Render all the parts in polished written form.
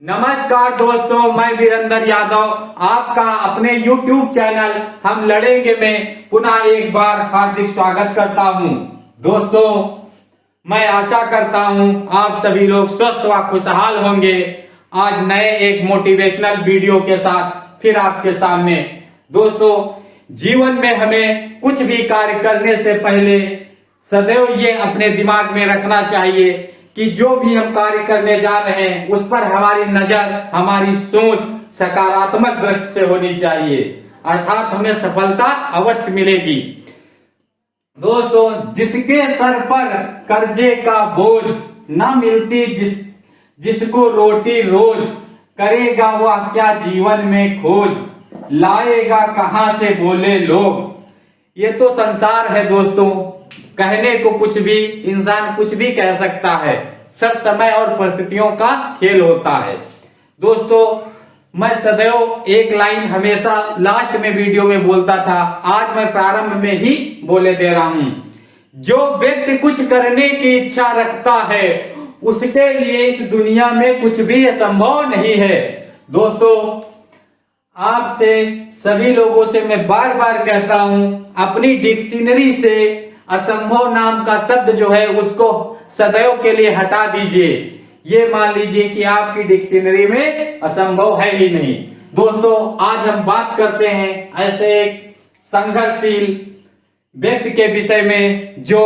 नमस्कार दोस्तों, मैं वीरेंद्र यादव आपका अपने YouTube चैनल हम लड़ेंगे में पुनः एक बार हार्दिक स्वागत करता हूं। दोस्तों, मैं आशा करता हूं आप सभी लोग स्वस्थ व खुशहाल होंगे। आज नए एक मोटिवेशनल वीडियो के साथ फिर आपके सामने। दोस्तों, जीवन में हमें कुछ भी कार्य करने से पहले सदैव ये अपने दिमाग में रखना चाहिए कि जो भी हम कार्य करने जा रहे हैं उस पर हमारी नजर, हमारी सोच सकारात्मक दृष्टि से होनी चाहिए, अर्थात हमें सफलता अवश्य मिलेगी। दोस्तों, जिसके सर पर कर्जे का बोझ न मिलती जिसको रोटी रोज, करेगा वह क्या जीवन में खोज, लाएगा कहां से बोले लोग। ये तो संसार है दोस्तों, कहने को कुछ भी इंसान कुछ भी कह सकता है, सब समय और परिस्थितियों का खेल होता है। दोस्तों, मैं सदैव एक लाइन हमेशा लास्ट में वीडियो में बोलता था, आज मैं प्रारंभ में ही बोले दे रहा हूं। जो व्यक्ति कुछ करने की इच्छा रखता है उसके लिए इस दुनिया में कुछ भी असंभव नहीं है। दोस्तों, आपसे सभी लोगों से मैं बार बार कहता हूं, अपनी डिक्शनरी से असंभव नाम का शब्द जो है उसको सदैव के लिए हटा दीजिए। ये मान लीजिए कि आपकी डिक्शनरी में असंभव है ही नहीं। दोस्तों, आज हम बात करते हैं ऐसे एक संघर्षशील व्यक्ति के विषय में जो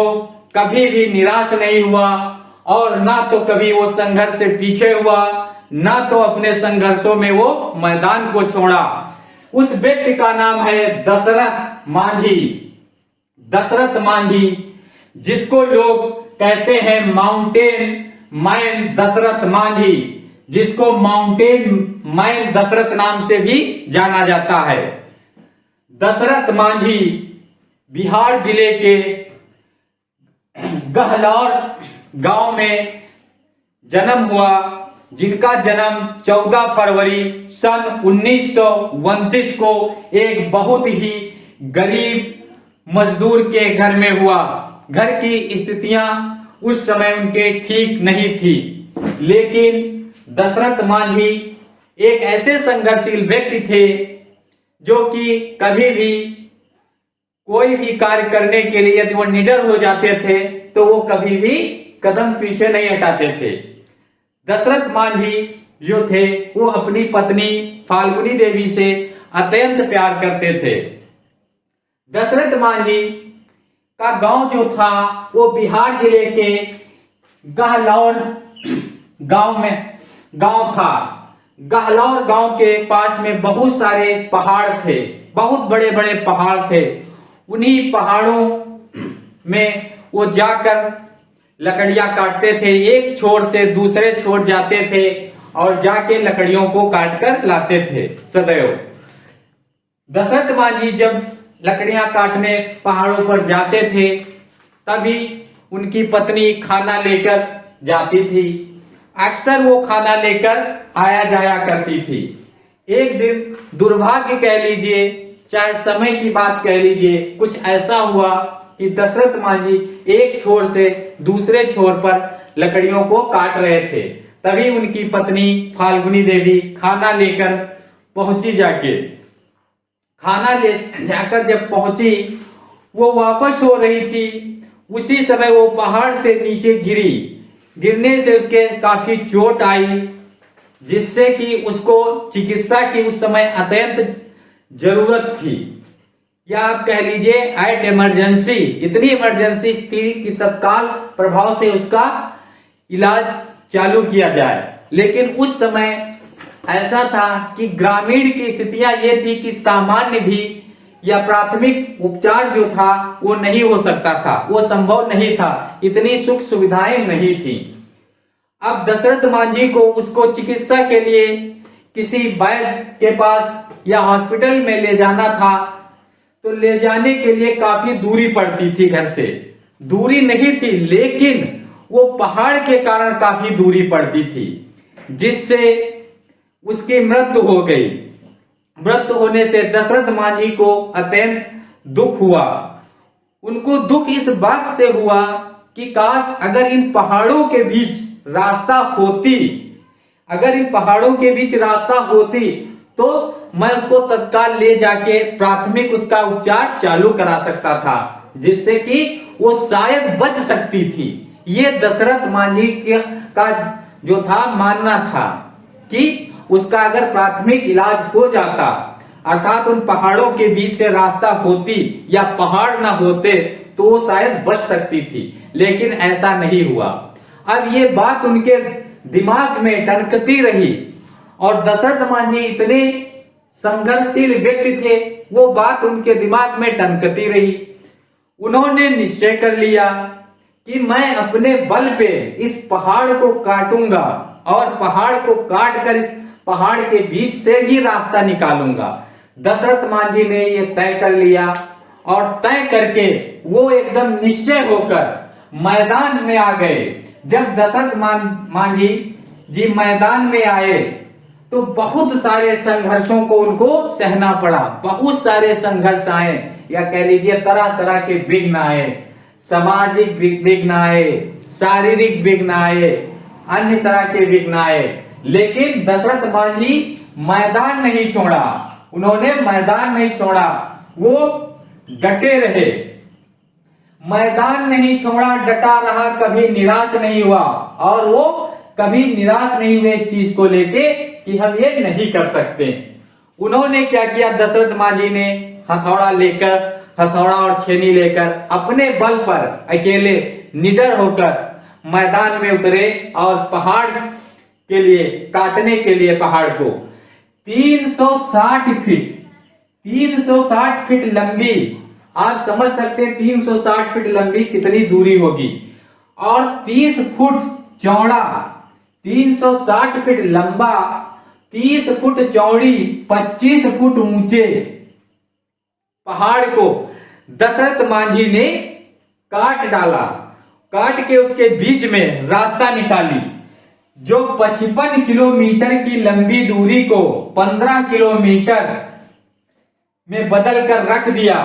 कभी भी निराश नहीं हुआ और ना तो कभी वो संघर्ष से पीछे हुआ, ना तो अपने संघर्षों में वो मैदान को छोड़ा। उस व्यक्ति का नाम है दशरथ मांझी। दशरथ मांझी, जिसको लोग कहते हैं माउंटेन मैन दशरथ मांझी, जिसको माउंटेन मैन दशरथ नाम से भी जाना जाता है। दशरथ मांझी बिहार जिले के गहलौर गांव में जन्म हुआ, जिनका जन्म 14 फरवरी सन 1929 को एक बहुत ही गरीब मजदूर के घर में हुआ। घर की स्थितियां उस समय उनके ठीक नहीं थी, लेकिन दशरथ मांझी एक ऐसे संघर्षशील व्यक्ति थे जो कि कभी भी कोई भी कार्य करने के लिए यदि वो निडर हो जाते थे तो वो कभी भी कदम पीछे नहीं हटाते थे। दशरथ मांझी जो थे वो अपनी पत्नी फाल्गुनी देवी से अत्यंत प्यार करते थे। दशरथ मांझी का गांव जो था वो बिहार जिले के गहलौर गांव था। गहलौर गांव के पास में बहुत सारे पहाड़ थे, बहुत बड़े बड़े पहाड़ थे। उन्हीं पहाड़ों में वो जाकर लकड़ियां काटते थे, एक छोर से दूसरे छोर जाते थे और जाके लकड़ियों को काटकर लाते थे सदैव। दशरथ मांझी जब लकड़ियां काटने पहाड़ों पर जाते थे तभी उनकी पत्नी खाना लेकर जाती थी। अक्सर वो खाना लेकर आया जाया करती थी। एक दिन दुर्भाग्य कह लीजिए, चाहे समय की बात कह लीजिए, कुछ ऐसा हुआ कि दशरथ मांझी एक छोर से दूसरे छोर पर लकड़ियों को काट रहे थे। तभी उनकी पत्नी फाल्गुनी देवी खाना लेकर पहुंची। खाना ले जाकर जब पहुंची, वो वापस हो रही थी, उसी समय वो पहाड़ से नीचे गिरी। गिरने से उसके काफी चोट आई, जिससे कि उसको चिकित्सा की उस समय अत्यंत जरूरत थी, या आप कह लीजिए एट इमरजेंसी। इतनी इमरजेंसी थी कि तत्काल प्रभाव से उसका इलाज चालू किया जाए। लेकिन उस समय ऐसा था कि ग्रामीण की स्थितियां ये थी कि सामान्य भी या प्राथमिक उपचार जो था वो नहीं हो सकता था, वो संभव नहीं था, इतनी सुख सुविधाएं नहीं थी। अब दशरथ मांझी को उसको चिकित्सा के लिए किसी वैद्य के पास या हॉस्पिटल में ले जाना था, तो ले जाने के लिए काफी दूरी पड़ती थी। घर से दूरी नहीं थी, लेकिन वो पहाड़ के कारण काफी दूरी पड़ती थी, जिससे उसकी मृत्यु हो गई। मृत्यु होने से दशरथ मांझी को अत्यंत दुख हुआ। उनको दुख इस बात से हुआ कि काश अगर इन पहाड़ों के बीच रास्ता होती, अगर इन पहाड़ों के बीच रास्ता होती तो मैं उसको तत्काल ले जाके प्राथमिक उसका उपचार चालू करा सकता था, जिससे कि वो शायद बच सकती थी। ये दशरथ मांझी का जो था मानना था कि उसका अगर प्राथमिक इलाज हो जाता, अर्थात उन पहाड़ों के बीच से रास्ता होती या पहाड़ ना होते, तो वो शायद बच सकती थी, लेकिन ऐसा नहीं हुआ। अब ये बात उनके दिमाग में टनकती रही और दशरथ मांझी इतने संघर्षशील व्यक्ति थे, वो बात उनके दिमाग में टनकती रही। उन्होंने निश्चय कर लिया कि मैं अपने बल पे इस पहाड़ को काटूंगा और पहाड़ को काट कर इस पहाड़ के बीच से ही रास्ता निकालूंगा। दशरथ मांझी ने ये तय कर लिया और तय करके वो एकदम निश्चय होकर मैदान में आ गए। जब दशरथ मांझी जी मैदान में आए तो बहुत सारे संघर्षों को उनको सहना पड़ा। बहुत सारे संघर्ष आए, या कह लीजिए तरह तरह के विघ्न आए, सामाजिक विघ्न आए, शारीरिक विघ्न आए, अन्य तरह के विघ्न आए, लेकिन दशरथ मांझी मैदान नहीं छोड़ा। उन्होंने मैदान नहीं छोड़ा, वो डटे रहे, मैदान नहीं छोड़ा, डटा रहा, कभी निराश नहीं हुआ। और वो कभी निराश नहीं हुए इस चीज को लेके कि हम ये नहीं कर सकते। उन्होंने क्या किया, दशरथ मांझी ने हथौड़ा और छेनी लेकर अपने बल पर अकेले निडर होकर मैदान में उतरे और पहाड़ के लिए काटने के लिए पहाड़ को 360 फीट लंबी, आप समझ सकते हैं 360 फीट लंबी कितनी दूरी होगी, और 30 फुट चौड़ा, 360 फीट लंबा, 30 फुट चौड़ी, 25 फुट ऊंचे पहाड़ को दशरथ मांझी ने काट डाला। काट के उसके बीच में रास्ता निकाली, जो 55 किलोमीटर की लंबी दूरी को 15 किलोमीटर में बदल कर रख दिया।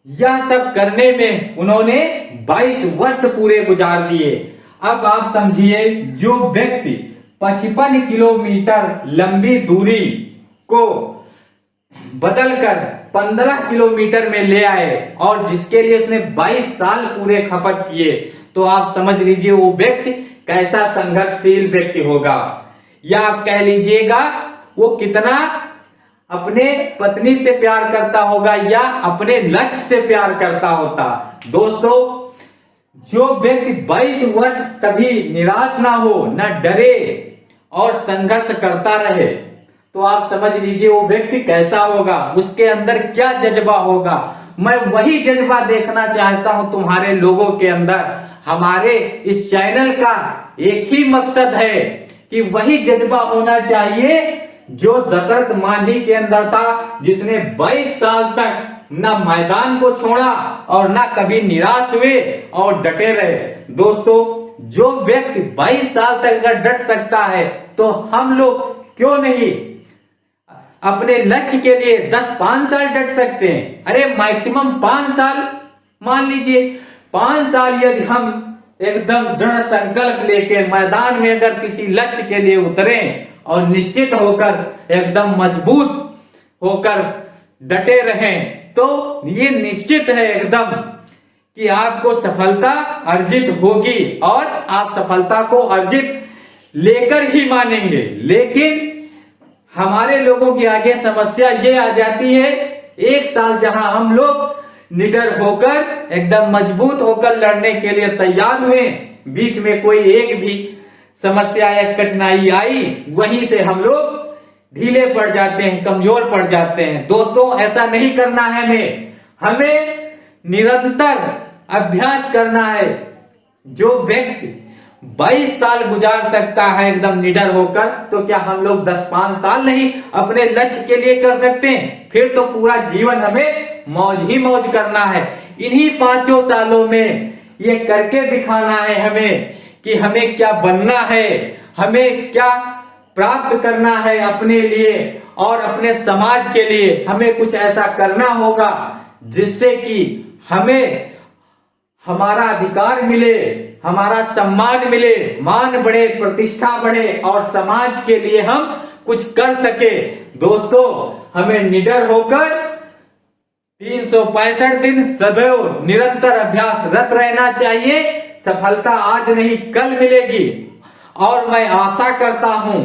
यह सब करने में उन्होंने 22 वर्ष पूरे गुजार दिए। अब आप समझिए, जो व्यक्ति 55 किलोमीटर लंबी दूरी को बदलकर 15 किलोमीटर में ले आए और जिसके लिए उसने 22 साल पूरे खपत किए, तो आप समझ लीजिए वो व्यक्ति कैसा संघर्षशील व्यक्ति होगा, या आप कह लीजिएगा वो कितना अपने पत्नी से प्यार करता होगा या अपने लक्ष्य से प्यार करता होता। दोस्तों, जो व्यक्ति 22 वर्ष कभी निराश ना हो, ना डरे और संघर्ष करता रहे, तो आप समझ लीजिए वो व्यक्ति कैसा होगा, उसके अंदर क्या जज्बा होगा। मैं वही जज्बा देखना चाहता हूं तुम्हारे लोगों के अंदर। हमारे इस चैनल का एक ही मकसद है कि वही जज्बा होना चाहिए जो दशरथ मांझी के अंदर था, जिसने 22 साल तक न मैदान को छोड़ा और न कभी निराश हुए और डटे रहे। दोस्तों, जो व्यक्ति 22 साल तक अगर डट सकता है, तो हम लोग क्यों नहीं अपने लक्ष्य के लिए 10-5 साल डट सकते हैं। अरे मैक्सिमम 5 साल, मान लीजिए 5 साल यदि हम एकदम दृढ़ संकल्प लेके मैदान में अगर किसी लक्ष्य के लिए उतरे और निश्चित होकर एकदम मजबूत होकर डटे रहें, तो ये निश्चित है एकदम कि आपको सफलता अर्जित होगी और आप सफलता को अर्जित लेकर ही मानेंगे। लेकिन हमारे लोगों की आगे समस्या ये आ जाती है, 1 साल जहां हम लोग निडर होकर एकदम मजबूत होकर लड़ने के लिए तैयार हुए, बीच में कोई एक भी समस्या या कठिनाई आई, वहीं से हम लोग ढीले पड़ जाते हैं, कमजोर पड़ जाते हैं। दोस्तों, ऐसा नहीं करना है। हमें निरंतर अभ्यास करना है। जो व्यक्ति 22 साल गुजार सकता है एकदम निडर होकर, तो क्या हम लोग 10-5 साल नहीं अपने लक्ष्य के लिए कर सकते हैं? फिर तो पूरा जीवन हमें मौज ही मौज करना है। इन्हीं 5 सालों में ये करके दिखाना है हमें कि हमें क्या बनना है, हमें क्या प्राप्त करना है अपने लिए और अपने समाज के लिए। हमें कुछ ऐसा करना होगा जिससे कि हमें हमारा अधिकार मिले, हमारा सम्मान मिले, मान बढ़े, प्रतिष्ठा बढ़े और समाज के लिए हम कुछ कर सके। दोस्तों, हमें निडर होकर 365 दिन सदैव निरंतर अभ्यासरत रहना चाहिए। सफलता आज नहीं कल मिलेगी और मैं आशा करता हूं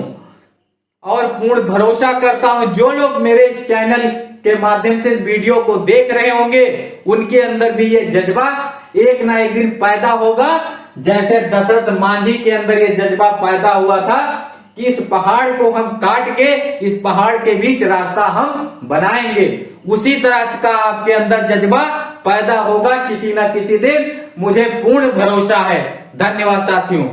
और पूर्ण भरोसा करता हूं जो लोग मेरे इस चैनल के माध्यम से इस वीडियो को देख रहे होंगे उनके अंदर भी ये जज्बा एक ना एक दिन पैदा होगा, जैसे दशरथ मांझी के अंदर ये जज्बा पैदा हुआ था कि इस पहाड़ को हम काट के इस पहाड़ के बीच रास्ता हम बनाएंगे। उसी तरह का आपके अंदर जज्बा पैदा होगा किसी ना किसी दिन, मुझे पूर्ण भरोसा है। धन्यवाद साथियों।